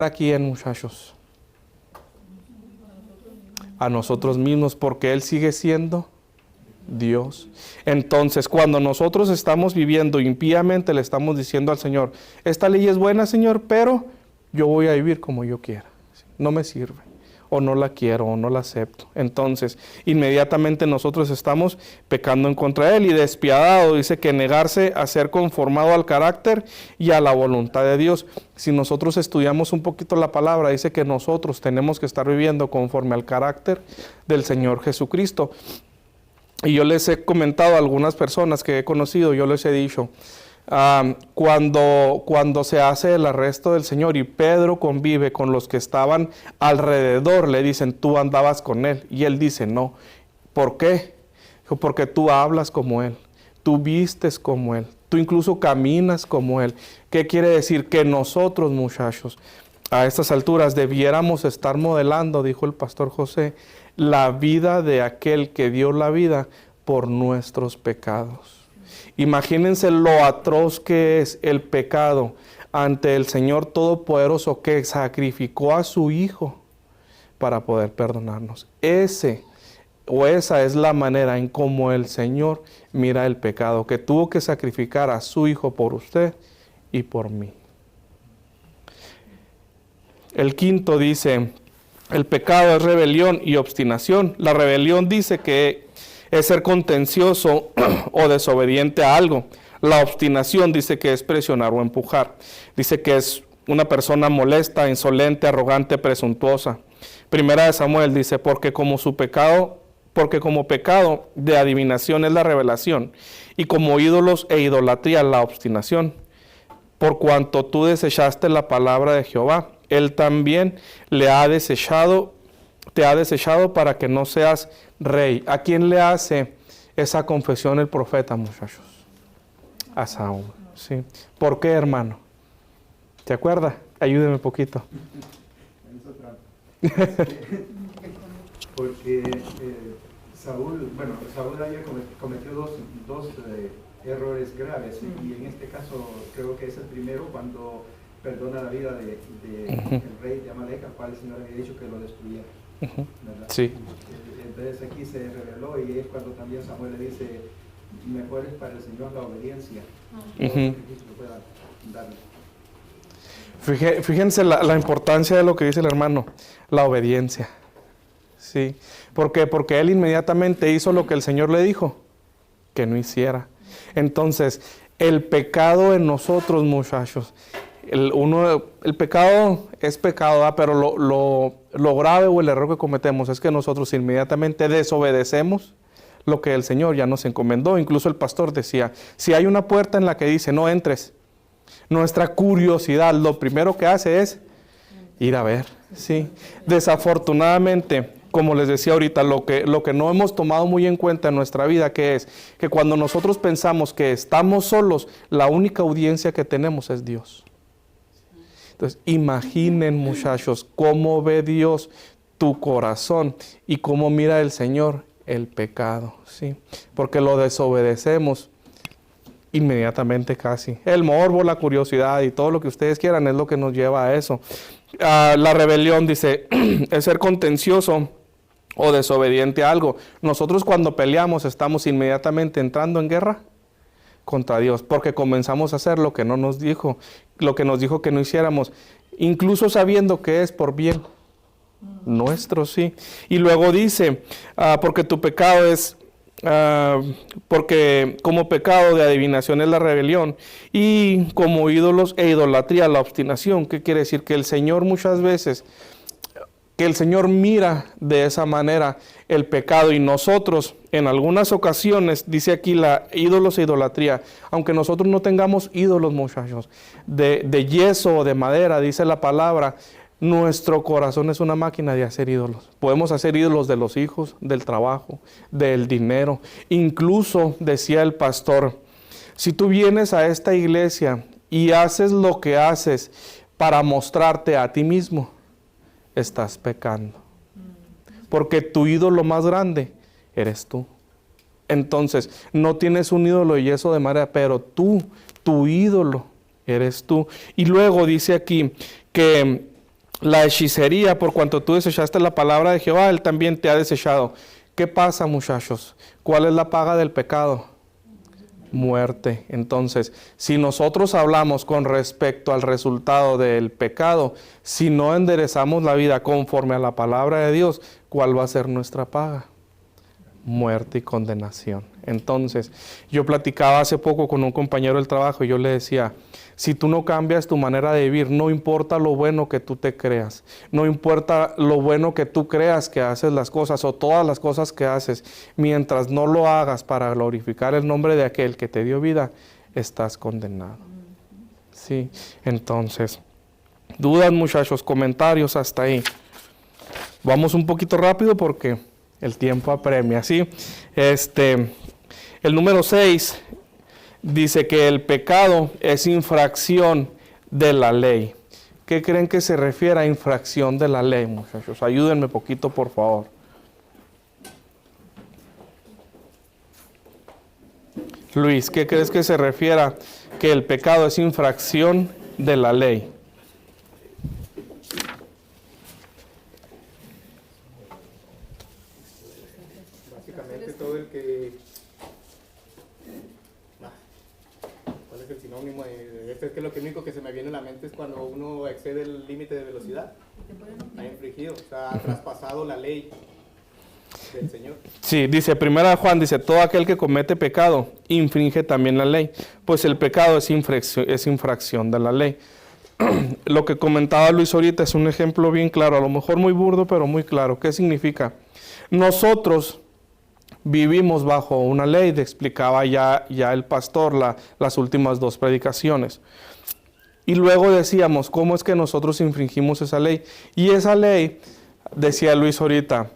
¿A quién, muchachos? A nosotros mismos, porque Él sigue siendo Dios. Entonces, cuando nosotros estamos viviendo impíamente, le estamos diciendo al Señor, esta ley es buena, Señor, pero yo voy a vivir como yo quiera. No me sirve, o no la quiero, o no la acepto. Entonces, inmediatamente nosotros estamos pecando en contra de Él. Y despiadado, dice que negarse a ser conformado al carácter y a la voluntad de Dios. Si nosotros estudiamos un poquito la palabra, dice que nosotros tenemos que estar viviendo conforme al carácter del Señor Jesucristo. Y yo les he comentado a algunas personas que he conocido, yo les he dicho, cuando se hace el arresto del Señor y Pedro convive con los que estaban alrededor, le dicen, tú andabas con Él. Y Él dice, no. ¿Por qué? Dijo, porque tú hablas como Él, tú vistes como Él, tú incluso caminas como Él. ¿Qué quiere decir? Que nosotros, muchachos, a estas alturas debiéramos estar modelando, dijo el pastor José, la vida de aquel que dio la vida por nuestros pecados. Imagínense lo atroz que es el pecado ante el Señor Todopoderoso, que sacrificó a su Hijo para poder perdonarnos. Esa es la manera en cómo el Señor mira el pecado, que tuvo que sacrificar a su Hijo por usted y por mí. El quinto dice, el pecado es rebelión y obstinación. La rebelión dice que es ser contencioso o desobediente a algo. La obstinación dice que es presionar o empujar. Dice que es una persona molesta, insolente, arrogante, presuntuosa. Primera de Samuel dice, porque como pecado de adivinación es la revelación, y como ídolos e idolatría la obstinación. Por cuanto tú desechaste la palabra de Jehová, Él también te ha desechado para que no seas rey. ¿A quién le hace esa confesión el profeta, muchachos? A Saúl, ¿sí? ¿Por qué, hermano? ¿Te acuerdas? Ayúdeme un poquito. Porque Saúl ayer cometió dos errores graves, y en este caso creo que es el primero, cuando perdona la vida del rey de Amalek, al cual el Señor había dicho que lo destruyera. Sí. Entonces aquí se reveló, y es cuando también Samuel le dice, mejor es para el Señor la obediencia. Fíjense la importancia de lo que dice el hermano, la obediencia. Sí. ¿Por qué? Porque él inmediatamente hizo lo que el Señor le dijo que no hiciera. Entonces, el pecado en nosotros, muchachos, el pecado es pecado, ¿verdad? Pero lo grave o el error que cometemos es que nosotros inmediatamente desobedecemos lo que el Señor ya nos encomendó. Incluso el pastor decía, si hay una puerta en la que dice no entres, nuestra curiosidad lo primero que hace es ir a ver, ¿sí? Desafortunadamente, como les decía ahorita, lo que no hemos tomado muy en cuenta en nuestra vida, que es que cuando nosotros pensamos que estamos solos, la única audiencia que tenemos es Dios. Entonces, imaginen, muchachos, cómo ve Dios tu corazón y cómo mira el Señor el pecado, ¿sí? Porque lo desobedecemos inmediatamente casi. El morbo, la curiosidad y todo lo que ustedes quieran es lo que nos lleva a eso. La rebelión, dice, es ser contencioso o desobediente a algo. Nosotros cuando peleamos estamos inmediatamente entrando en guerra contra Dios, porque comenzamos a hacer lo que no nos dijo, lo que nos dijo que no hiciéramos, incluso sabiendo que es por bien nuestro, sí. Y luego dice, porque tu pecado es, porque como pecado de adivinación es la rebelión, y como ídolos e idolatría la obstinación. ¿Qué quiere decir? Que el Señor muchas veces, que el Señor mira de esa manera el pecado, y nosotros en algunas ocasiones, dice aquí la ídolos e idolatría, aunque nosotros no tengamos ídolos, muchachos, de yeso o de madera, dice la palabra, nuestro corazón es una máquina de hacer ídolos. Podemos hacer ídolos de los hijos, del trabajo, del dinero. Incluso, decía el pastor, si tú vienes a esta iglesia y haces lo que haces para mostrarte a ti mismo, estás pecando. Porque tu ídolo más grande eres tú. Entonces, no tienes un ídolo de yeso de madera, pero tu ídolo eres tú. Y luego dice aquí que La hechicería, por cuanto tú desechaste la palabra de Jehová, Él también te ha desechado. ¿Qué pasa, muchachos? ¿Cuál es la paga del pecado? Muerte. Entonces, si nosotros hablamos con respecto al resultado del pecado, si no enderezamos la vida conforme a la palabra de Dios, ¿cuál va a ser nuestra paga? Muerte y condenación. Entonces, yo platicaba hace poco con un compañero del trabajo y yo le decía, si tú no cambias tu manera de vivir, no importa lo bueno que tú te creas, no importa lo bueno que tú creas que haces las cosas o todas las cosas que haces, mientras no lo hagas para glorificar el nombre de aquel que te dio vida, estás condenado. Sí, entonces, dudas, muchachos, comentarios hasta ahí. Vamos un poquito rápido porque el tiempo apremia, ¿sí? El número 6 dice que el pecado es infracción de la ley. ¿Qué creen que se refiere a infracción de la ley, muchachos? Ayúdenme poquito, por favor. Luis, ¿qué crees que se refiere a que el pecado es infracción de la ley? Básicamente todo el que... ¿Cuál es el sinónimo de esto? Es que lo único que se me viene a la mente es cuando uno excede el límite de velocidad. Ha infringido, o sea, ha traspasado la ley del Señor. Sí, dice, 1 Juan, dice, todo aquel que comete pecado infringe también la ley, pues el pecado es infracción de la ley. Lo que comentaba Luis ahorita es un ejemplo bien claro, a lo mejor muy burdo, pero muy claro. ¿Qué significa? Nosotros vivimos bajo una ley, te explicaba ya el pastor las últimas 2 predicaciones. Y luego decíamos, ¿cómo es que nosotros infringimos esa ley? Y esa ley, decía Luis ahorita,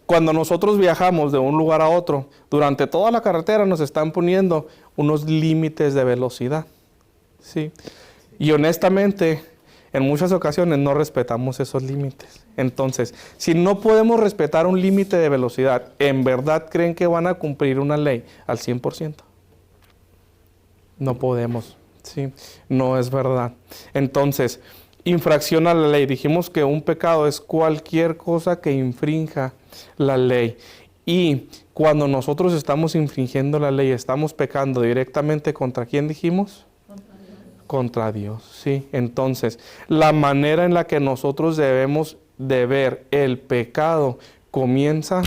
cuando nosotros viajamos de un lugar a otro, durante toda la carretera nos están poniendo unos límites de velocidad, ¿sí? Y honestamente, en muchas ocasiones no respetamos esos límites. Entonces, si no podemos respetar un límite de velocidad, ¿en verdad creen que van a cumplir una ley al 100%? No podemos, ¿sí? No es verdad. Entonces, infracción a la ley. Dijimos que un pecado es cualquier cosa que infrinja la ley. Y cuando nosotros estamos infringiendo la ley, estamos pecando directamente ¿contra quién dijimos? Contra Dios, ¿sí? Entonces, la manera en la que nosotros debemos de ver el pecado comienza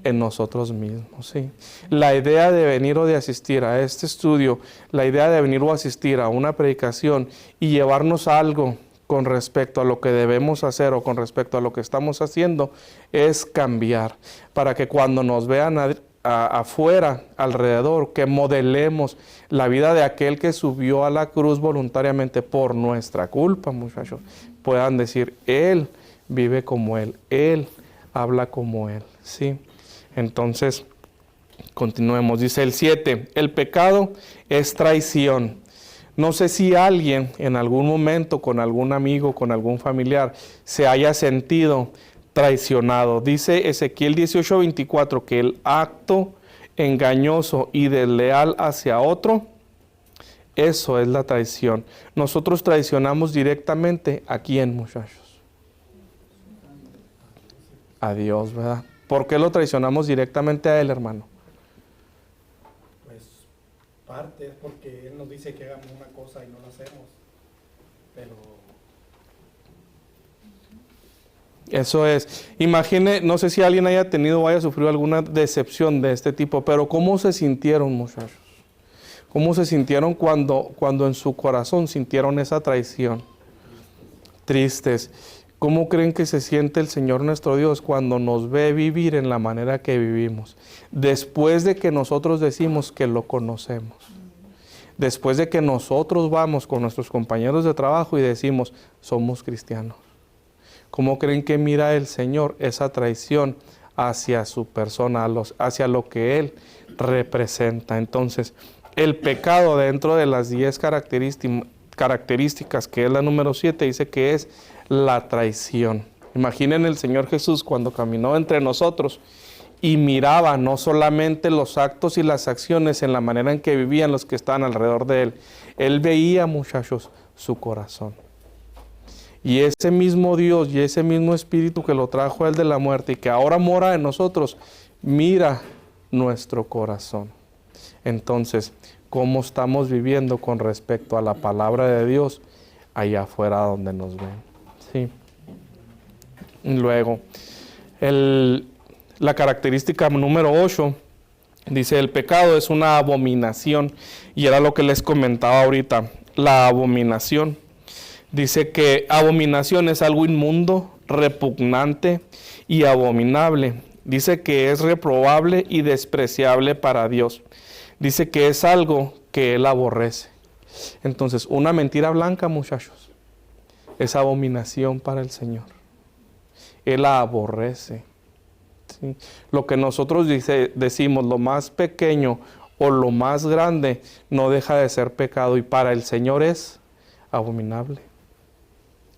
en nosotros mismos, ¿sí? La idea de venir o de asistir a este estudio, la idea de venir o asistir a una predicación y llevarnos algo con respecto a lo que debemos hacer o con respecto a lo que estamos haciendo, es cambiar, para que cuando nos vean afuera, alrededor, que modelemos la vida de aquel que subió a la cruz voluntariamente por nuestra culpa, muchachos. Puedan decir, Él vive como Él habla como Él, ¿sí? Entonces, continuemos. Dice el 7, el pecado es traición. No sé si alguien en algún momento con algún amigo, con algún familiar, se haya sentido traicionado. Dice Ezequiel 18:24 que el acto engañoso y desleal hacia otro, eso es la traición. Nosotros traicionamos directamente ¿a quién, muchachos? A Dios, ¿verdad? ¿Por qué lo traicionamos directamente a Él, hermano? Pues parte es porque Él nos dice que hagamos una cosa y no la hacemos, pero... Eso es. Imagine, no sé si alguien haya tenido o haya sufrido alguna decepción de este tipo, pero ¿cómo se sintieron, muchachos? ¿Cómo se sintieron cuando en su corazón sintieron esa traición? Tristes. ¿Cómo creen que se siente el Señor nuestro Dios cuando nos ve vivir en la manera que vivimos? Después de que nosotros decimos que lo conocemos. Después de que nosotros vamos con nuestros compañeros de trabajo y decimos, somos cristianos. ¿Cómo creen que mira el Señor esa traición hacia su persona, hacia lo que Él representa? Entonces, el pecado dentro de las 10 características, que es la número 7, dice que es la traición. Imaginen el Señor Jesús cuando caminó entre nosotros y miraba no solamente los actos y las acciones en la manera en que vivían los que estaban alrededor de Él. Él veía, muchachos, su corazón. Y ese mismo Dios y ese mismo Espíritu que lo trajo Él de la muerte y que ahora mora en nosotros, mira nuestro corazón. Entonces, ¿cómo estamos viviendo con respecto a la palabra de Dios allá afuera donde nos ven? Sí. Luego, la característica número 8, dice, el pecado es una abominación, y era lo que les comentaba ahorita, la abominación. Dice que abominación es algo inmundo, repugnante y abominable. Dice que es reprobable y despreciable para Dios. Dice que es algo que Él aborrece. Entonces, una mentira blanca, muchachos, es abominación para el Señor. Él la aborrece. ¿Sí? Lo que nosotros decimos, lo más pequeño o lo más grande, no deja de ser pecado y para el Señor es abominable.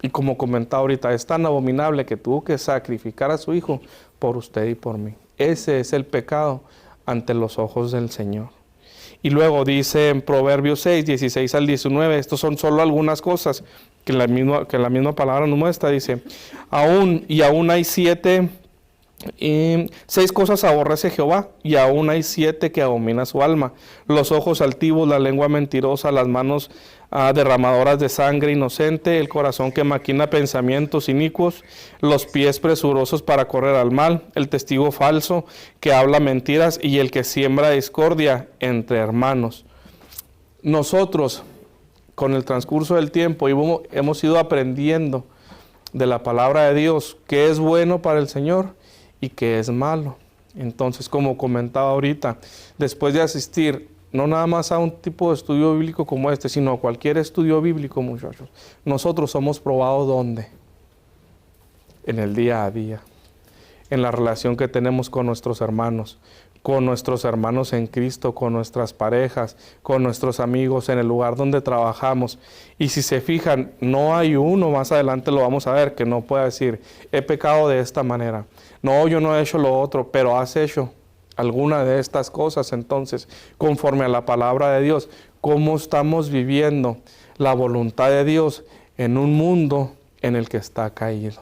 Y como comentaba ahorita, es tan abominable que tuvo que sacrificar a su Hijo por usted y por mí. Ese es el pecado ante los ojos del Señor. Y luego dice en Proverbios 6, 16 al 19, estos son solo algunas cosas que la misma palabra nos muestra. Dice, aún hay 6 cosas aborrece Jehová, y aún hay 7 que abomina su alma: los ojos altivos, la lengua mentirosa, las manos derramadoras de sangre inocente, el corazón que maquina pensamientos inicuos, los pies presurosos para correr al mal, el testigo falso que habla mentiras y el que siembra discordia entre hermanos. Nosotros, con el transcurso del tiempo, hemos ido aprendiendo de la palabra de Dios qué es bueno para el Señor y qué es malo. Entonces, como comentaba ahorita, después de asistir no nada más a un tipo de estudio bíblico como este, sino a cualquier estudio bíblico, muchachos, nosotros somos probados ¿dónde? En el día a día, en la relación que tenemos con nuestros hermanos en Cristo, con nuestras parejas, con nuestros amigos, en el lugar donde trabajamos. Y si se fijan, no hay uno, más adelante lo vamos a ver, que no pueda decir, he pecado de esta manera. No, yo no he hecho lo otro, pero has hecho alguna de estas cosas. Entonces, conforme a la palabra de Dios, ¿cómo estamos viviendo la voluntad de Dios en un mundo en el que está caído?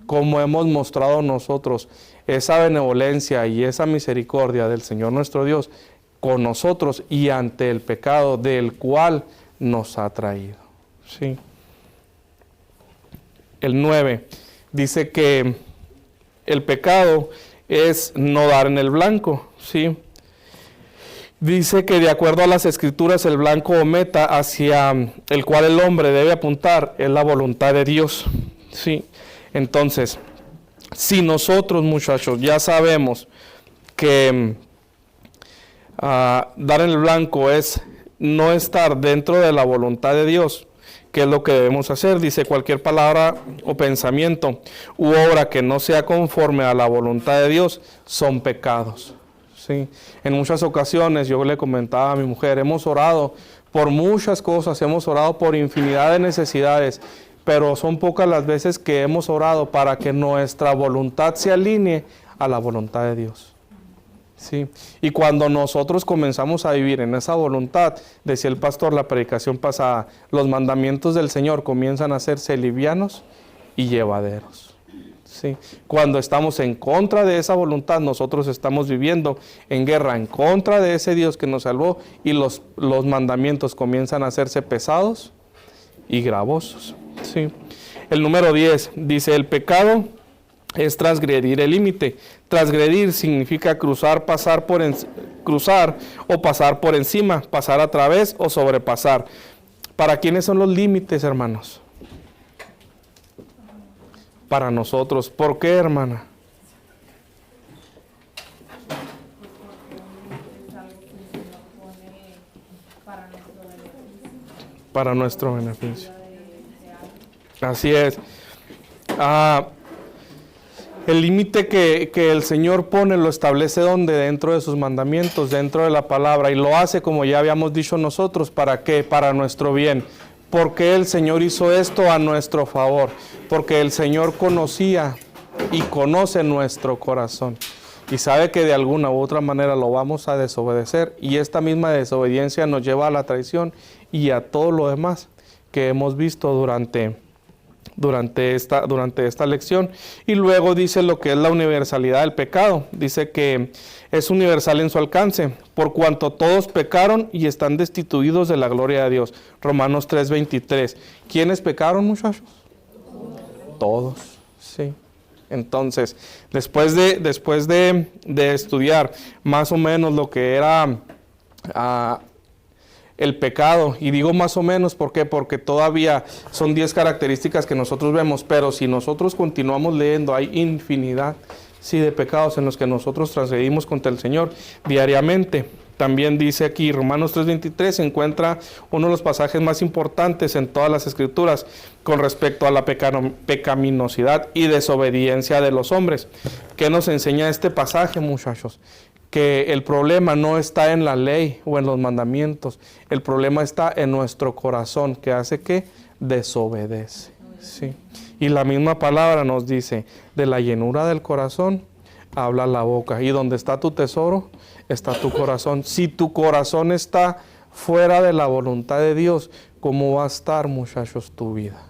¿Cómo hemos mostrado nosotros esa benevolencia y esa misericordia del Señor nuestro Dios con nosotros y ante el pecado del cual nos ha traído? ¿Sí? El 9 dice que el pecado es no dar en el blanco, ¿sí? Dice que de acuerdo a las Escrituras, el blanco o meta hacia el cual el hombre debe apuntar es la voluntad de Dios, ¿sí? Entonces, si nosotros, muchachos, ya sabemos que dar en el blanco es no estar dentro de la voluntad de Dios, ¿qué es lo que debemos hacer? Dice, cualquier palabra o pensamiento u obra que no sea conforme a la voluntad de Dios son pecados. ¿Sí? En muchas ocasiones yo le comentaba a mi mujer, hemos orado por muchas cosas, hemos orado por infinidad de necesidades, pero son pocas las veces que hemos orado para que nuestra voluntad se alinee a la voluntad de Dios. Sí, y cuando nosotros comenzamos a vivir en esa voluntad, decía el pastor la predicación pasada, los mandamientos del Señor comienzan a hacerse livianos y llevaderos. Sí, cuando estamos en contra de esa voluntad, nosotros estamos viviendo en guerra en contra de ese Dios que nos salvó, y los mandamientos comienzan a hacerse pesados y gravosos. Sí. El número 10 dice, el pecado es transgredir el límite. Transgredir significa cruzar o pasar por encima, pasar a través o sobrepasar. ¿Para quiénes son los límites, hermanos? Para nosotros. ¿Por qué, hermana? Para nuestro beneficio. Así es. El límite que el Señor pone lo establece donde, dentro de sus mandamientos, dentro de la palabra, y lo hace, como ya habíamos dicho nosotros, ¿para qué? Para nuestro bien. ¿Por qué el Señor hizo esto a nuestro favor? Porque el Señor conocía y conoce nuestro corazón y sabe que de alguna u otra manera lo vamos a desobedecer, y esta misma desobediencia nos lleva a la traición y a todo lo demás que hemos visto durante durante esta lección. Y luego dice lo que es la universalidad del pecado. Dice que es universal en su alcance, por cuanto todos pecaron y están destituidos de la gloria de Dios. Romanos 3:23. ¿Quiénes pecaron, muchachos? Todos, sí. Entonces, después de estudiar más o menos lo que era el pecado, y digo más o menos, ¿por qué? Porque todavía son 10 características que nosotros vemos, pero si nosotros continuamos leyendo, hay infinidad, sí, de pecados en los que nosotros transgredimos contra el Señor diariamente. También dice aquí, Romanos 3:23, se encuentra uno de los pasajes más importantes en todas las Escrituras con respecto a la pecaminosidad y desobediencia de los hombres. ¿Qué nos enseña este pasaje, muchachos? Que el problema no está en la ley o en los mandamientos, el problema está en nuestro corazón, que hace que desobedece. Sí. Y la misma palabra nos dice, de la llenura del corazón habla la boca, y donde está tu tesoro, está tu corazón. Si tu corazón está fuera de la voluntad de Dios, ¿cómo va a estar, muchachos, tu vida?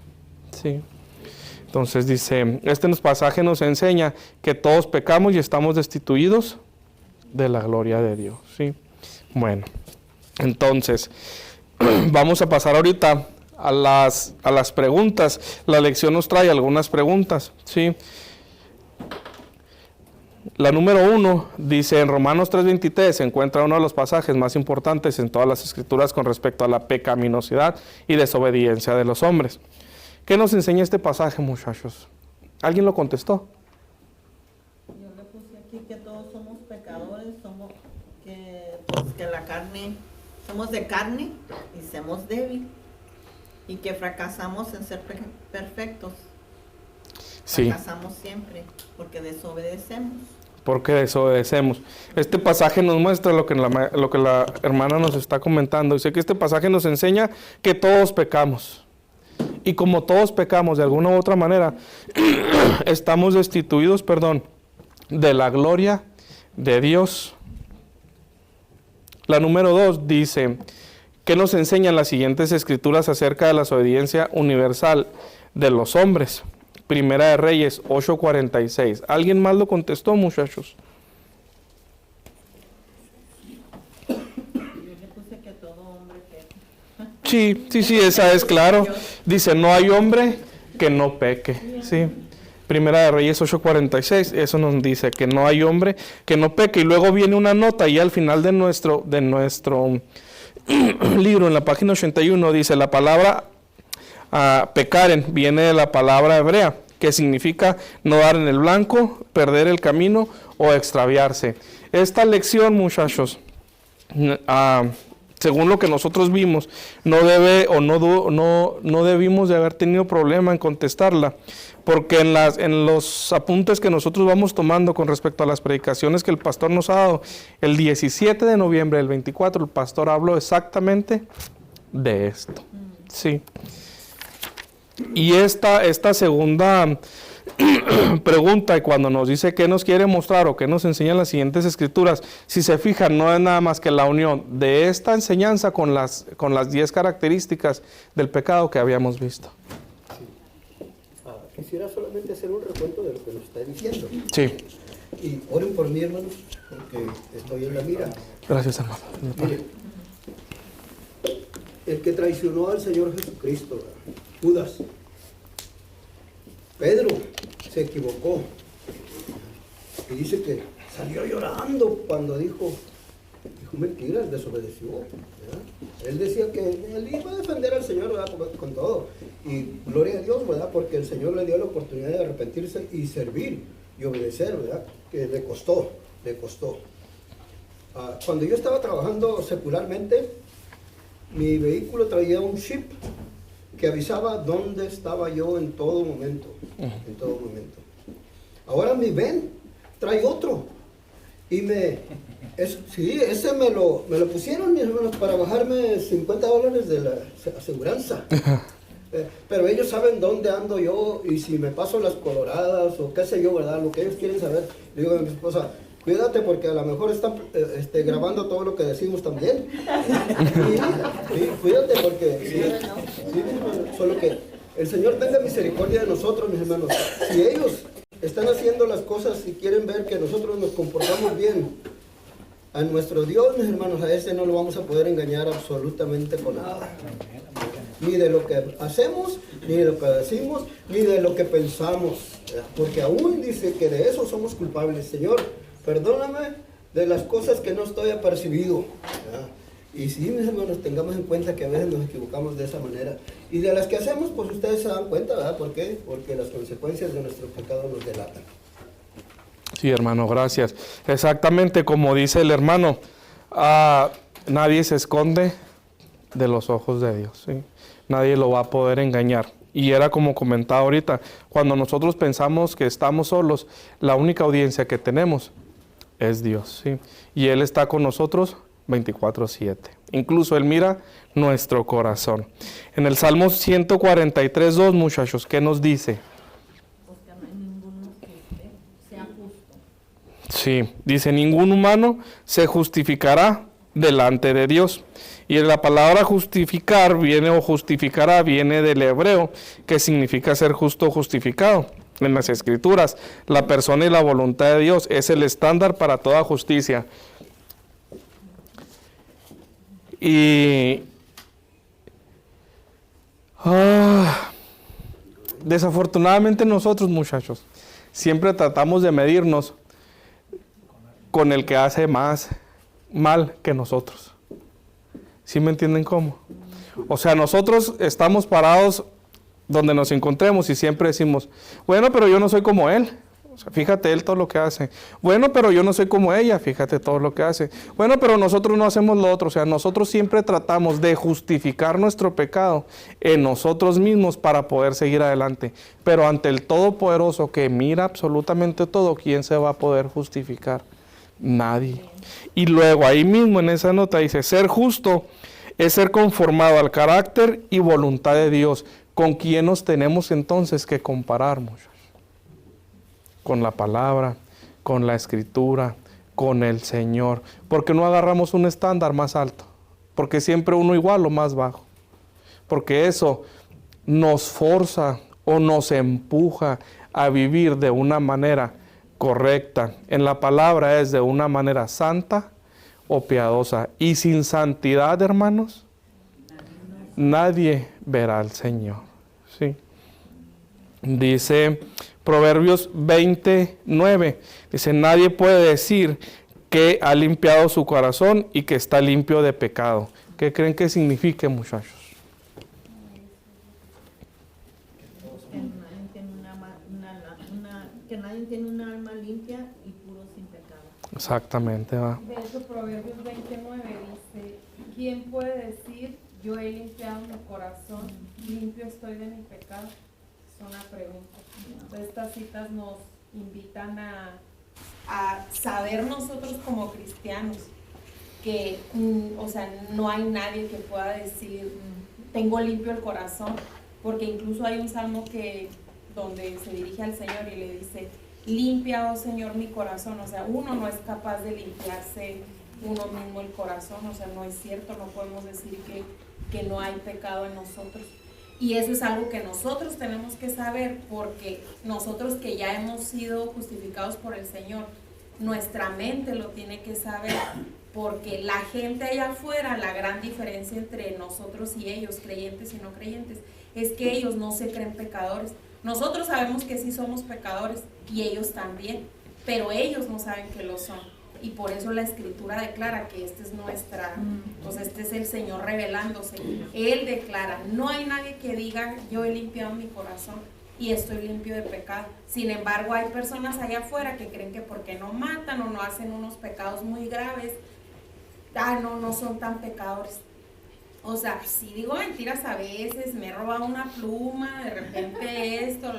Sí. Entonces dice, este pasaje nos enseña que todos pecamos y estamos destituidos de la gloria de Dios, ¿sí? Bueno, entonces, vamos a pasar ahorita a las preguntas. La lección nos trae algunas preguntas, ¿sí? La número 1 dice, en Romanos 3:23 se encuentra uno de los pasajes más importantes en todas las Escrituras con respecto a la pecaminosidad y desobediencia de los hombres. ¿Qué nos enseña este pasaje, muchachos? ¿Alguien lo contestó? Yo le puse aquí que todos somos pecadores, que la carne, somos de carne y somos débiles, y que fracasamos en ser perfectos. Sí. Fracasamos siempre porque desobedecemos. Porque desobedecemos. Este pasaje nos muestra lo que la hermana nos está comentando. Dice que este pasaje nos enseña que todos pecamos. Y como todos pecamos de alguna u otra manera, estamos destituidos, de la gloria de Dios. La número 2 dice, ¿qué nos enseñan las siguientes escrituras acerca de la desobediencia universal de los hombres? Primera de Reyes 8:46. ¿Alguien más lo contestó, muchachos? Yo le puse que todo hombre peca. Sí, esa es claro. Dice, no hay hombre que no peque. Sí. Primera de Reyes 8:46, eso nos dice que no hay hombre que no peque. Y luego viene una nota y al final de nuestro libro, en la página 81, dice la palabra pecaren viene de la palabra hebrea, que significa no dar en el blanco, perder el camino o extraviarse. Esta lección, muchachos, según lo que nosotros vimos, no debimos de haber tenido problema en contestarla, porque en los apuntes que nosotros vamos tomando con respecto a las predicaciones que el pastor nos ha dado, el 17 de noviembre del 24, el pastor habló exactamente de esto. Sí. Y esta segunda pregunta, y cuando nos dice qué nos quiere mostrar o qué nos enseñan las siguientes escrituras, si se fijan, no es nada más que la unión de esta enseñanza con las 10 características del pecado que habíamos visto. Quisiera solamente hacer un recuento de lo que nos está diciendo. Sí. Y oren por mí, hermanos, porque estoy en la mira. Gracias, hermano. Mire, el que traicionó al Señor Jesucristo, Judas, Pedro se equivocó y dice que salió llorando cuando dijo mentiras, desobedeció, ¿verdad? Él decía que él iba a defender al Señor, ¿verdad? Con todo, y gloria a Dios, ¿verdad? Porque el Señor le dio la oportunidad de arrepentirse y servir y obedecer, ¿verdad? Que le costó. Cuando yo estaba trabajando secularmente, mi vehículo traía un chip que avisaba dónde estaba yo en todo momento, Ahora mi ven trae otro, y ese me lo pusieron, mis hermanos, para bajarme $50 de la aseguranza. Pero ellos saben dónde ando yo, y si me paso las coloradas o qué sé yo, ¿verdad? Lo que ellos quieren saber. Le digo a mi esposa, cuídate porque a lo mejor están grabando todo lo que decimos también. Sí, cuídate porque... Sí, solo que El Señor tenga misericordia de nosotros, mis hermanos. Si ellos están haciendo las cosas y quieren ver que nosotros nos comportamos bien, a nuestro Dios, mis hermanos, a ese no lo vamos a poder engañar absolutamente con nada. Ni de lo que hacemos, ni de lo que decimos, ni de lo que pensamos. Porque aún dice que de eso somos culpables. Señor, perdóname de las cosas que no estoy apercibido. Y sí, mis hermanos, tengamos en cuenta que a veces nos equivocamos de esa manera. Y de las que hacemos, pues ustedes se dan cuenta, ¿verdad? ¿Por qué? Porque las consecuencias de nuestro pecado nos delatan. Sí, hermano, gracias. Exactamente como dice el hermano, nadie se esconde de los ojos de Dios, ¿sí? Nadie lo va a poder engañar. Y era como comentaba ahorita, cuando nosotros pensamos que estamos solos, la única audiencia que tenemos es Dios, ¿sí? Y Él está con nosotros 24/7. Incluso Él mira nuestro corazón. En el Salmo 143:2, muchachos, ¿qué nos dice? Porque no hay ninguno que sea justo. Sí, dice, ningún humano se justificará delante de Dios. Y la palabra justificar viene o justificará viene del hebreo, que significa ser justo o justificado. En las Escrituras, la persona y la voluntad de Dios es el estándar para toda justicia. Y desafortunadamente nosotros, muchachos, siempre tratamos de medirnos con el que hace más mal que nosotros. ¿Sí me entienden cómo? O sea, nosotros estamos parados donde nos encontremos y siempre decimos, bueno, pero yo no soy como él. O sea, fíjate él todo lo que hace. Bueno, pero yo no soy como ella, fíjate todo lo que hace. Bueno, pero nosotros no hacemos lo otro. O sea, nosotros siempre tratamos de justificar nuestro pecado en nosotros mismos para poder seguir adelante. Pero ante el Todopoderoso que mira absolutamente todo, ¿quién se va a poder justificar? Nadie. Y luego ahí mismo en esa nota dice, ser justo es ser conformado al carácter y voluntad de Dios. ¿Con quién nos tenemos entonces que comparar, muchachos? Con la palabra, con la Escritura, con el Señor. Porque no agarramos un estándar más alto. Porque siempre uno igual o más bajo. Porque eso nos forza o nos empuja a vivir de una manera correcta. En la palabra es de una manera santa o piadosa. Y sin santidad, hermanos, nadie verá al Señor. ¿Sí? Dice Proverbios 29, dice, nadie puede decir que ha limpiado su corazón y que está limpio de pecado. ¿Qué creen que signifique, muchachos? Que nadie tiene un alma limpia y puro sin pecado. Exactamente, va. De hecho, Proverbios 29 dice, ¿quién puede decir, yo he limpiado mi corazón, limpio estoy de mi pecado? Es una pregunta. Estas citas nos invitan a saber nosotros como cristianos que, o sea, no hay nadie que pueda decir, tengo limpio el corazón, porque incluso hay un salmo donde se dirige al Señor y le dice, limpia, oh Señor, mi corazón. O sea, uno no es capaz de limpiarse uno mismo el corazón, o sea, no es cierto, no podemos decir que no hay pecado en nosotros. Y eso es algo que nosotros tenemos que saber, porque nosotros que ya hemos sido justificados por el Señor, nuestra mente lo tiene que saber, porque la gente allá afuera, la gran diferencia entre nosotros y ellos, creyentes y no creyentes, es que ellos no se creen pecadores. Nosotros sabemos que sí somos pecadores y ellos también, pero ellos no saben que lo son. Y por eso la Escritura declara que esta es nuestra, pues este es el Señor revelándose. Él declara, no hay nadie que diga, yo he limpiado mi corazón y estoy limpio de pecado. Sin embargo, hay personas allá afuera que creen que porque no matan o no hacen unos pecados muy graves, no son tan pecadores. O sea, sí digo mentiras a veces, me he robado una pluma, de repente esto,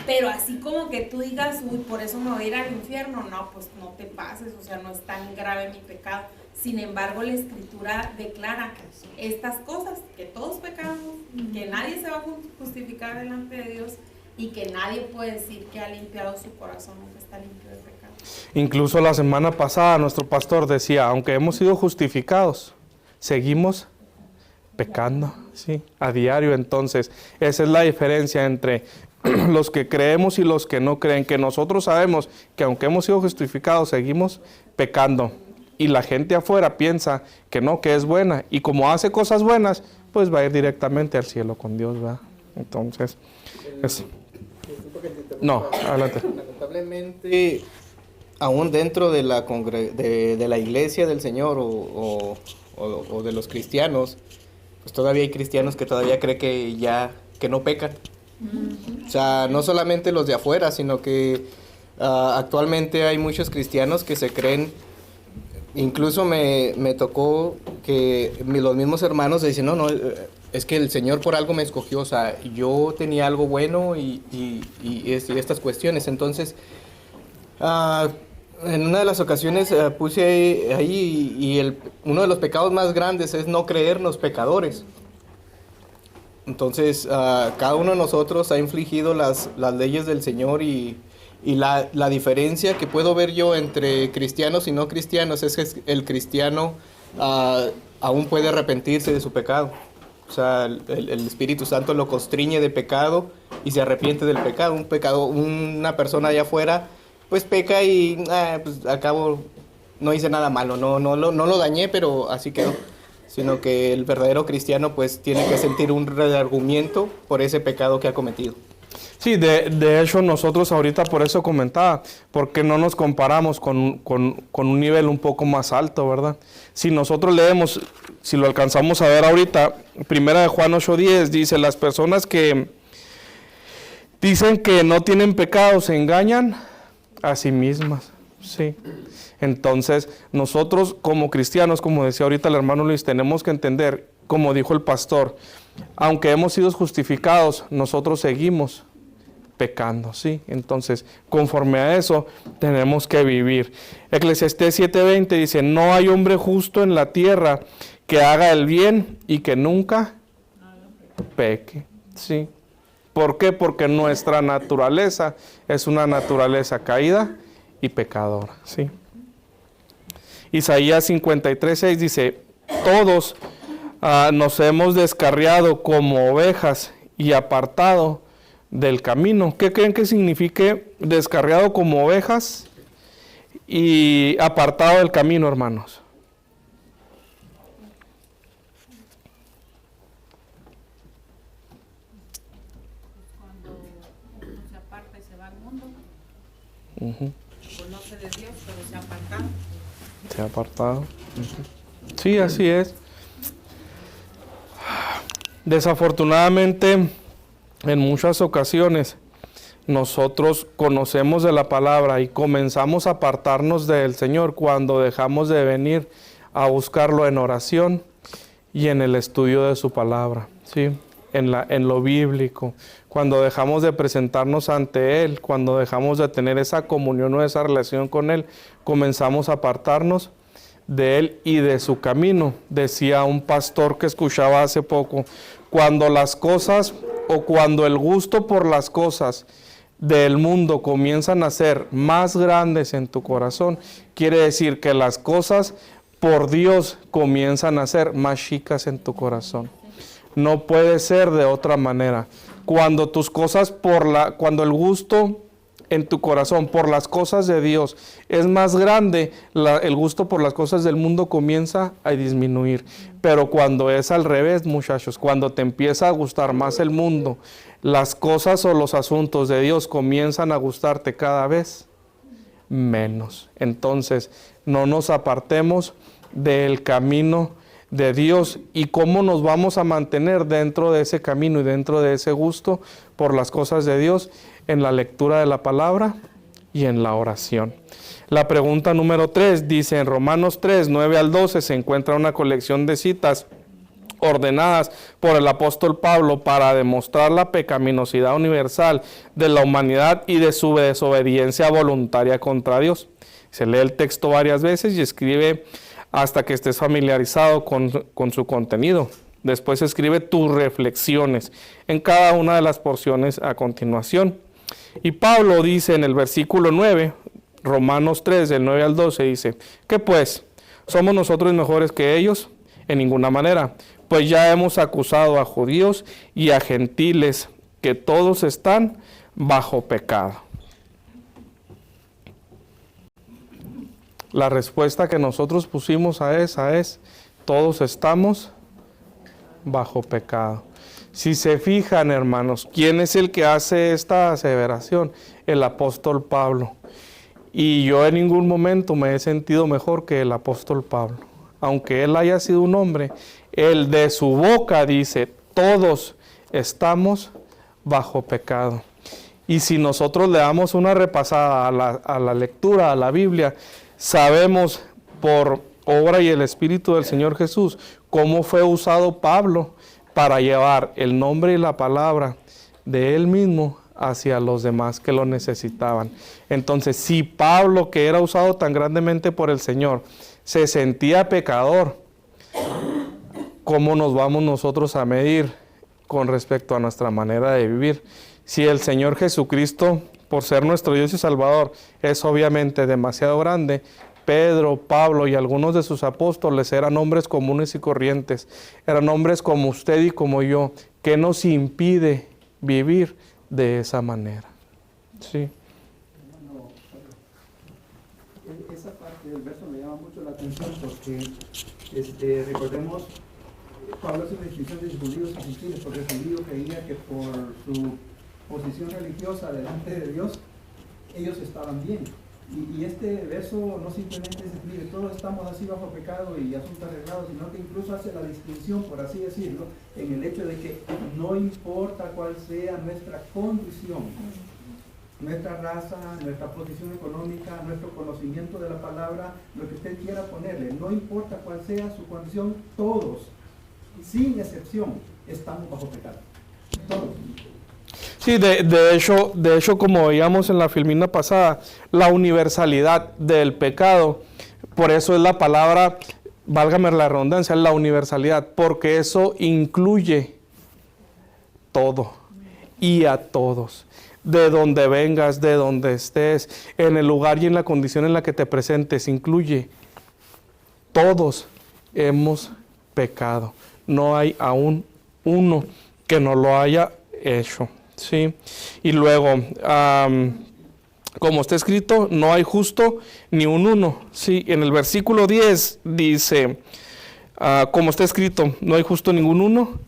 pero así como que tú digas, uy, por eso me voy a ir al infierno, no, pues no te pases, o sea, no es tan grave mi pecado. Sin embargo, la Escritura declara estas cosas, que todos pecamos, que nadie se va a justificar delante de Dios y que nadie puede decir que ha limpiado su corazón o que está limpio de pecado. Incluso la semana pasada nuestro pastor decía, aunque hemos sido justificados, seguimos pecando, sí, a diario. Entonces, esa es la diferencia entre los que creemos y los que no creen, que nosotros sabemos que aunque hemos sido justificados, seguimos pecando. Y la gente afuera piensa que no, que es buena. Y como hace cosas buenas, pues va a ir directamente al cielo con Dios, ¿verdad? Entonces, no, adelante. Lamentablemente, aún dentro de la iglesia del Señor o de los cristianos, pues todavía hay cristianos que todavía creen que no pecan. O sea, no solamente los de afuera, sino que actualmente hay muchos cristianos que se creen. Incluso me tocó que los mismos hermanos dicen, no, es que el Señor por algo me escogió, o sea, yo tenía algo bueno y estas cuestiones. Entonces, en una de las ocasiones puse ahí uno de los pecados más grandes es no creernos pecadores. Entonces, cada uno de nosotros ha infligido las leyes del Señor y la diferencia que puedo ver yo entre cristianos y no cristianos es que el cristiano aún puede arrepentirse de su pecado. O sea, el Espíritu Santo lo constriñe de pecado y se arrepiente del pecado. Una persona allá afuera, pues peca y pues al cabo no hice nada malo, no lo dañé, pero así quedó. Sino que el verdadero cristiano pues tiene que sentir un redargüimiento por ese pecado que ha cometido. Sí, de hecho nosotros ahorita por eso comentaba, porque no nos comparamos con un nivel un poco más alto, ¿verdad? Si nosotros leemos, si lo alcanzamos a ver ahorita, 1 Juan 8:10 dice, las personas que dicen que no tienen pecado se engañan a sí mismas, sí. Entonces, nosotros como cristianos, como decía ahorita el hermano Luis, tenemos que entender, como dijo el pastor, aunque hemos sido justificados, nosotros seguimos pecando, ¿sí? Entonces, conforme a eso, tenemos que vivir. Eclesiastés 7:20 dice, no hay hombre justo en la tierra que haga el bien y que nunca peque, ¿sí? ¿Por qué? Porque nuestra naturaleza es una naturaleza caída y pecadora, ¿sí? Isaías 53:6 dice, todos nos hemos descarriado como ovejas y apartado del camino. ¿Qué creen que signifique descarriado como ovejas y apartado del camino, hermanos? Cuando uno se aparta y se va al mundo, Uh-huh. conoce de Dios, pero se ha apartado. Se ha apartado. Sí, así es. Desafortunadamente, en muchas ocasiones, nosotros conocemos de la palabra y comenzamos a apartarnos del Señor cuando dejamos de venir a buscarlo en oración y en el estudio de su palabra, ¿sí? En lo bíblico, cuando dejamos de presentarnos ante Él, cuando dejamos de tener esa comunión o esa relación con Él, comenzamos a apartarnos de Él y de su camino. Decía un pastor que escuchaba hace poco, cuando las cosas o cuando el gusto por las cosas del mundo comienzan a ser más grandes en tu corazón, quiere decir que las cosas por Dios comienzan a ser más chicas en tu corazón. No puede ser de otra manera. Cuando tus cosas cuando el gusto en tu corazón por las cosas de Dios es más grande, el gusto por las cosas del mundo comienza a disminuir. Pero cuando es al revés, muchachos, cuando te empieza a gustar más el mundo, las cosas o los asuntos de Dios comienzan a gustarte cada vez menos. Entonces, no nos apartemos del camino de Dios. ¿Y cómo nos vamos a mantener dentro de ese camino y dentro de ese gusto por las cosas de Dios? En la lectura de la palabra y en la oración. La pregunta número 3 dice, en Romanos 3, 9 al 12 se encuentra una colección de citas ordenadas por el apóstol Pablo para demostrar la pecaminosidad universal de la humanidad y de su desobediencia voluntaria contra Dios. Se lee el texto varias veces y escribe hasta que estés familiarizado con su contenido. Después escribe tus reflexiones en cada una de las porciones a continuación. Y Pablo dice en el versículo 9, Romanos 3, del 9 al 12, dice, ¿qué pues? ¿Somos nosotros mejores que ellos? En ninguna manera, pues ya hemos acusado a judíos y a gentiles, que todos están bajo pecado. La respuesta que nosotros pusimos a esa es: todos estamos bajo pecado. Si se fijan, hermanos, ¿quién es el que hace esta aseveración? El apóstol Pablo. Y yo en ningún momento me he sentido mejor que el apóstol Pablo. Aunque él haya sido un hombre, él de su boca dice: todos estamos bajo pecado. Y si nosotros le damos una repasada a la lectura, a la Biblia, sabemos por obra y el Espíritu del Señor Jesús cómo fue usado Pablo para llevar el nombre y la palabra de él mismo hacia los demás que lo necesitaban. Entonces, si Pablo, que era usado tan grandemente por el Señor, se sentía pecador, ¿cómo nos vamos nosotros a medir con respecto a nuestra manera de vivir? Si el Señor Jesucristo, por ser nuestro Dios y Salvador, es obviamente demasiado grande, Pedro, Pablo y algunos de sus apóstoles eran hombres comunes y corrientes, eran hombres como usted y como yo. ¿Qué nos impide vivir de esa manera? Sí. Hermano, esa parte del verso me llama mucho la atención porque recordemos, Pablo hace una distinción de judíos y gentiles, porque el judío creía que por su posición religiosa delante de Dios, ellos estaban bien. Y este verso no simplemente dice: mire, todos estamos así bajo pecado y asunto arreglado, sino que incluso hace la distinción, por así decirlo, en el hecho de que no importa cuál sea nuestra condición, nuestra raza, nuestra posición económica, nuestro conocimiento de la palabra, lo que usted quiera ponerle, no importa cuál sea su condición, todos, sin excepción, estamos bajo pecado. Todos. Sí, de hecho, como veíamos en la filmina pasada, la universalidad del pecado, por eso es la palabra, válgame la redundancia, la universalidad, porque eso incluye todo y a todos, de donde vengas, de donde estés, en el lugar y en la condición en la que te presentes, incluye. Todos hemos pecado, no hay aún uno que no lo haya hecho. Sí, y luego, como está escrito, no hay justo ni un uno. Sí, en el versículo 10 dice, como está escrito, no hay justo ningún uno,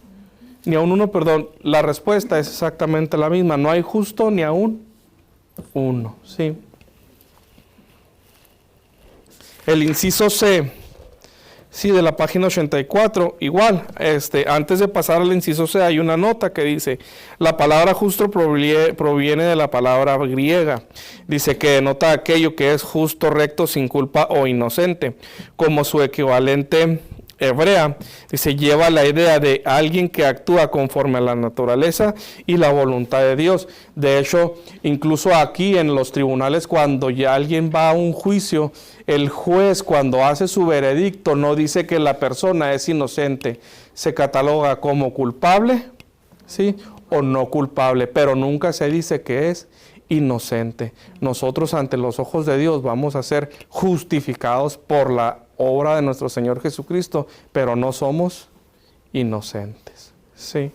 ni a un uno, perdón. La respuesta es exactamente la misma, no hay justo ni a un uno. Sí. El inciso C. Sí, de la página 84, igual, antes de pasar al inciso C hay una nota que dice: la palabra justo proviene de la palabra griega. Dice que denota aquello que es justo, recto, sin culpa o inocente. Como su equivalente hebrea, dice, lleva la idea de alguien que actúa conforme a la naturaleza y la voluntad de Dios. De hecho, incluso aquí en los tribunales, cuando ya alguien va a un juicio, el juez, cuando hace su veredicto, no dice que la persona es inocente, se cataloga como culpable, ¿sí?, o no culpable, pero nunca se dice que es inocente. Nosotros ante los ojos de Dios vamos a ser justificados por la obra de nuestro Señor Jesucristo, pero no somos inocentes. ¿Sí?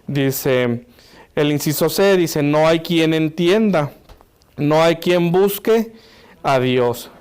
Dice, el inciso C dice, no hay quien entienda, no hay quien busque a Dios.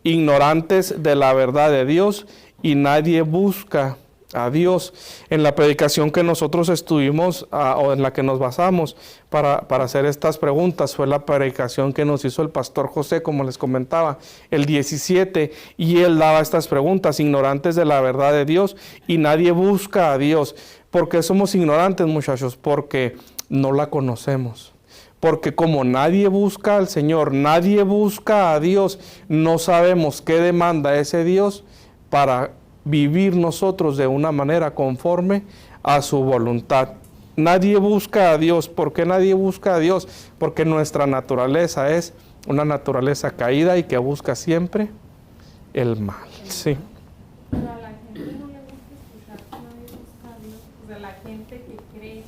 Ignorantes de la verdad de Dios y nadie busca a Dios. En la predicación que nosotros estuvimos o en la que nos basamos para hacer estas preguntas fue la predicación que nos hizo el pastor José, como les comentaba, el 17, y él daba estas preguntas: ignorantes de la verdad de Dios y nadie busca a Dios. ¿Por qué somos ignorantes, muchachos? Porque no la conocemos. Porque como nadie busca al Señor, nadie busca a Dios, no sabemos qué demanda ese Dios para vivir nosotros de una manera conforme a su voluntad. Nadie busca a Dios. ¿Por qué nadie busca a Dios? Porque nuestra naturaleza es una naturaleza caída y que busca siempre el mal. Sí. Pero a la gente no le gusta escuchar que nadie busca a Dios. O sea, la gente que cree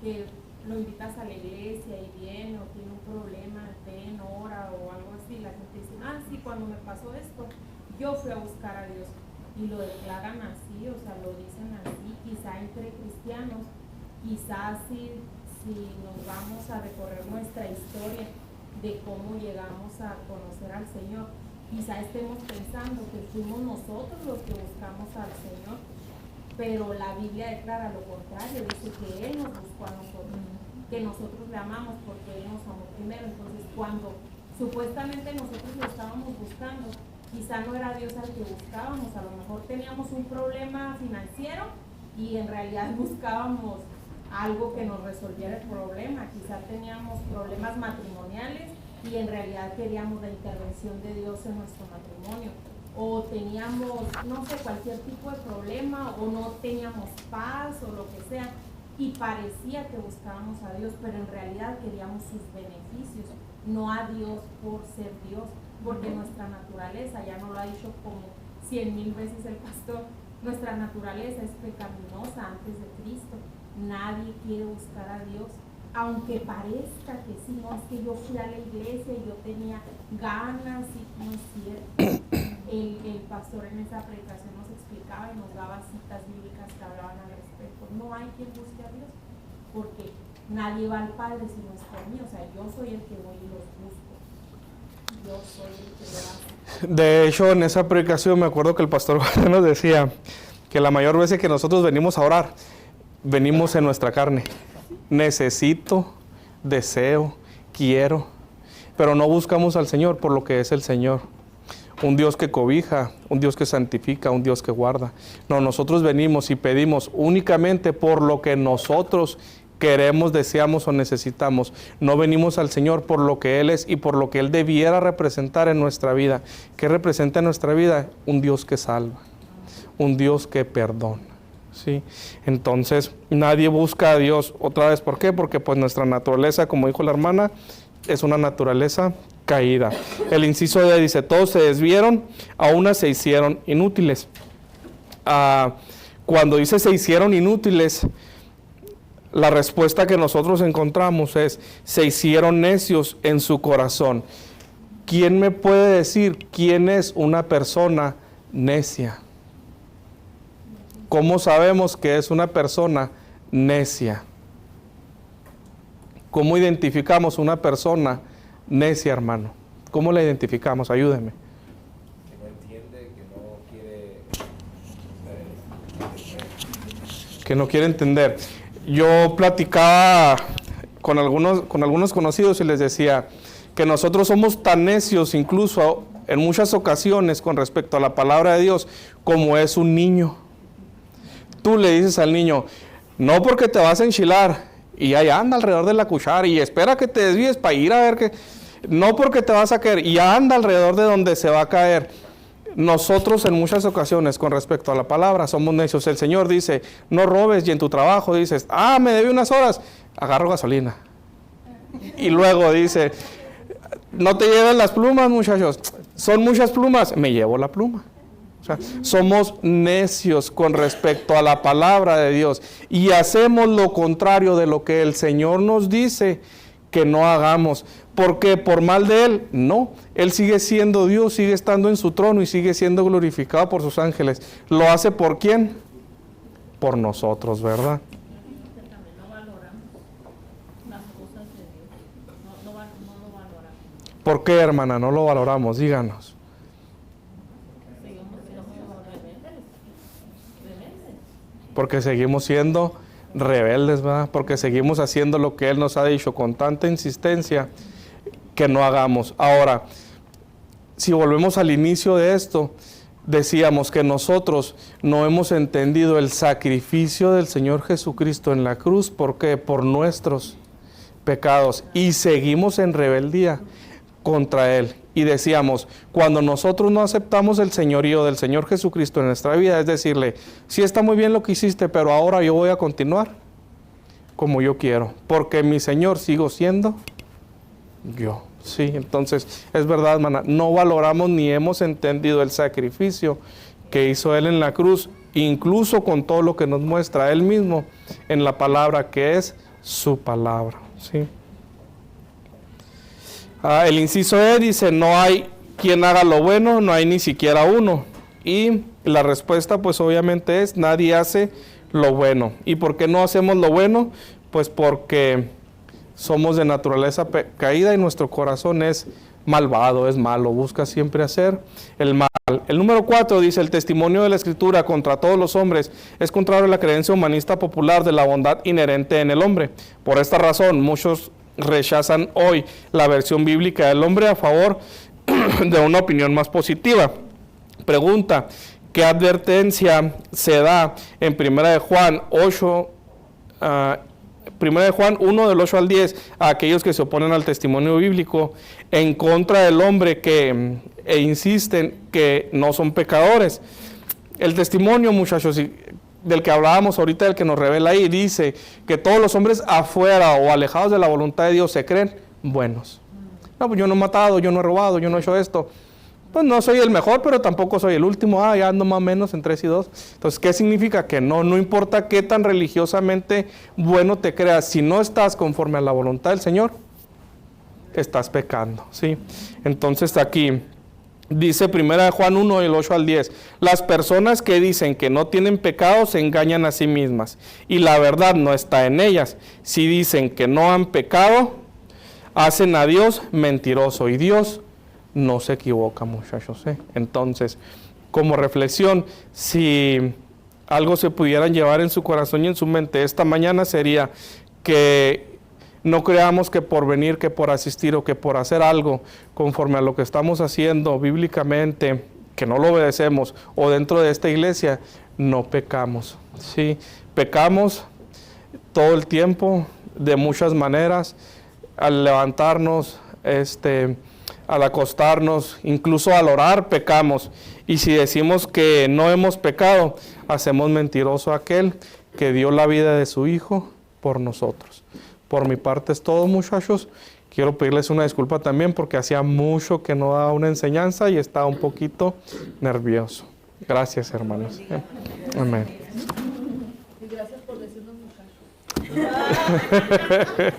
que lo invitas a la iglesia y viene o tiene un problema, ven, ora o algo así, la gente dice, sí, cuando me pasó esto, yo fui a buscar a Dios. y lo declaran así, o sea, lo dicen así, quizá entre cristianos, quizá si nos vamos a recorrer nuestra historia de cómo llegamos a conocer al Señor, quizá estemos pensando que fuimos nosotros los que buscamos al Señor, pero la Biblia declara lo contrario, dice que Él nos buscó a nosotros, que nosotros le amamos porque Él nos amó primero. Entonces, cuando supuestamente nosotros lo estábamos buscando, quizá no era Dios al que buscábamos, a lo mejor teníamos un problema financiero y en realidad buscábamos algo que nos resolviera el problema, quizá teníamos problemas matrimoniales y en realidad queríamos la intervención de Dios en nuestro matrimonio, o teníamos, no sé, cualquier tipo de problema, o no teníamos paz o lo que sea, y parecía que buscábamos a Dios, pero en realidad queríamos sus beneficios, no a Dios por ser Dios, porque nuestra naturaleza, ya nos lo ha dicho como 100,000 veces el pastor, nuestra naturaleza es pecaminosa antes de Cristo. Nadie quiere buscar a Dios, aunque parezca que sí, no, es que yo fui a la iglesia y yo tenía ganas, y no es cierto. El pastor en esa predicación nos explicaba y nos daba citas bíblicas que hablaban al respecto. No hay quien busque a Dios, porque nadie va al Padre si no es por mí. O sea, yo soy el que voy y los busco. Yo soy el que lo hace. De hecho, en esa predicación me acuerdo que el pastor nos decía que la mayor vez que nosotros venimos a orar, venimos en nuestra carne. Necesito, deseo, quiero, pero no buscamos al Señor por lo que es el Señor. Un Dios que cobija, un Dios que santifica, un Dios que guarda. No, nosotros venimos y pedimos únicamente por lo que nosotros queremos, deseamos o necesitamos. No venimos al Señor por lo que Él es y por lo que Él debiera representar en nuestra vida. ¿Qué representa en nuestra vida? Un Dios que salva, un Dios que perdona. ¿Sí? Entonces, nadie busca a Dios otra vez. ¿Por qué? Porque pues nuestra naturaleza, como dijo la hermana, es una naturaleza caída. El inciso D dice, todos se desviaron, a una se hicieron inútiles. Cuando dice se hicieron inútiles, la respuesta que nosotros encontramos es, se hicieron necios en su corazón. ¿Quién me puede decir quién es una persona necia? ¿Cómo sabemos que es una persona necia? ¿Cómo identificamos una persona necia, hermano? ¿Cómo la identificamos? Ayúdeme. Que no entiende, que no quiere entender. Yo platicaba con algunos conocidos y les decía que nosotros somos tan necios, incluso en muchas ocasiones, con respecto a la palabra de Dios, como es un niño. Tú le dices al niño, no porque te vas a enchilar, y ahí anda alrededor de la cuchara, y espera que te desvíes para ir a ver que... No porque te vas a caer, y anda alrededor de donde se va a caer. Nosotros en muchas ocasiones, con respecto a la palabra, somos necios. El Señor dice, no robes, y en tu trabajo dices, me debe unas horas, agarro gasolina. Y luego dice, no te lleves las plumas, muchachos, son muchas plumas, me llevo la pluma. O sea, somos necios con respecto a la palabra de Dios y hacemos lo contrario de lo que el Señor nos dice que no hagamos. ¿Por qué? ¿Por mal de Él? No. Él sigue siendo Dios, sigue estando en su trono y sigue siendo glorificado por sus ángeles. ¿Lo hace por quién? Por nosotros, ¿verdad? Que también no valoramos las cosas de Dios. No lo valoramos. ¿Por qué, hermana? No lo valoramos, díganos. Porque seguimos siendo rebeldes, ¿verdad? Porque seguimos haciendo lo que Él nos ha dicho con tanta insistencia que no hagamos. Ahora, si volvemos al inicio de esto, decíamos que nosotros no hemos entendido el sacrificio del Señor Jesucristo en la cruz. ¿Por qué? Por nuestros pecados. Y seguimos en rebeldía contra Él. Y decíamos, cuando nosotros no aceptamos el señorío del Señor Jesucristo en nuestra vida, es decirle, sí está muy bien lo que hiciste, pero ahora yo voy a continuar como yo quiero, porque mi Señor sigo siendo yo. Sí, entonces, es verdad, hermana, no valoramos ni hemos entendido el sacrificio que hizo Él en la cruz, incluso con todo lo que nos muestra Él mismo en la palabra que es su palabra. Sí. El inciso E dice, no hay quien haga lo bueno, no hay ni siquiera uno. Y La respuesta pues obviamente es nadie hace lo bueno. ¿Y por qué no hacemos lo bueno? Pues porque somos de naturaleza caída y nuestro corazón es malvado, es malo, busca siempre hacer el mal. El número 4 dice, el testimonio de la Escritura contra todos los hombres es contrario a la creencia humanista popular de la bondad inherente en el hombre. Por esta razón, muchos rechazan hoy la versión bíblica del hombre a favor de una opinión más positiva. Pregunta, ¿qué advertencia se da en 1 de Juan 8, 1 de Juan 1 del 8 al 10 a aquellos que se oponen al testimonio bíblico en contra del hombre e insisten que no son pecadores? El testimonio, muchachos, del que hablábamos ahorita, del que nos revela ahí, dice que todos los hombres afuera o alejados de la voluntad de Dios se creen buenos. No, pues yo no he matado, yo no he robado, yo no he hecho esto. Pues no soy el mejor, pero tampoco soy el último. Ya ando más o menos en 3 y 2. Entonces, ¿qué significa? Que no importa qué tan religiosamente bueno te creas, si no estás conforme a la voluntad del Señor, estás pecando, ¿sí? Entonces aquí dice 1 de Juan 1, del 8 al 10, las personas que dicen que no tienen pecado se engañan a sí mismas y la verdad no está en ellas. Si dicen que no han pecado, hacen a Dios mentiroso y Dios no se equivoca, muchachos, ¿eh? Entonces, como reflexión, si algo se pudieran llevar en su corazón y en su mente esta mañana sería que no creamos que por venir, que por asistir o que por hacer algo conforme a lo que estamos haciendo bíblicamente, que no lo obedecemos o dentro de esta iglesia, no pecamos. Sí, pecamos todo el tiempo, de muchas maneras, al levantarnos, al acostarnos, incluso al orar pecamos. Y si decimos que no hemos pecado, hacemos mentiroso a aquel que dio la vida de su Hijo por nosotros. Por mi parte es todo, muchachos. Quiero pedirles una disculpa también porque hacía mucho que no daba una enseñanza y estaba un poquito nervioso. Gracias, hermanos. Amén. Y gracias por decirnos muchachos.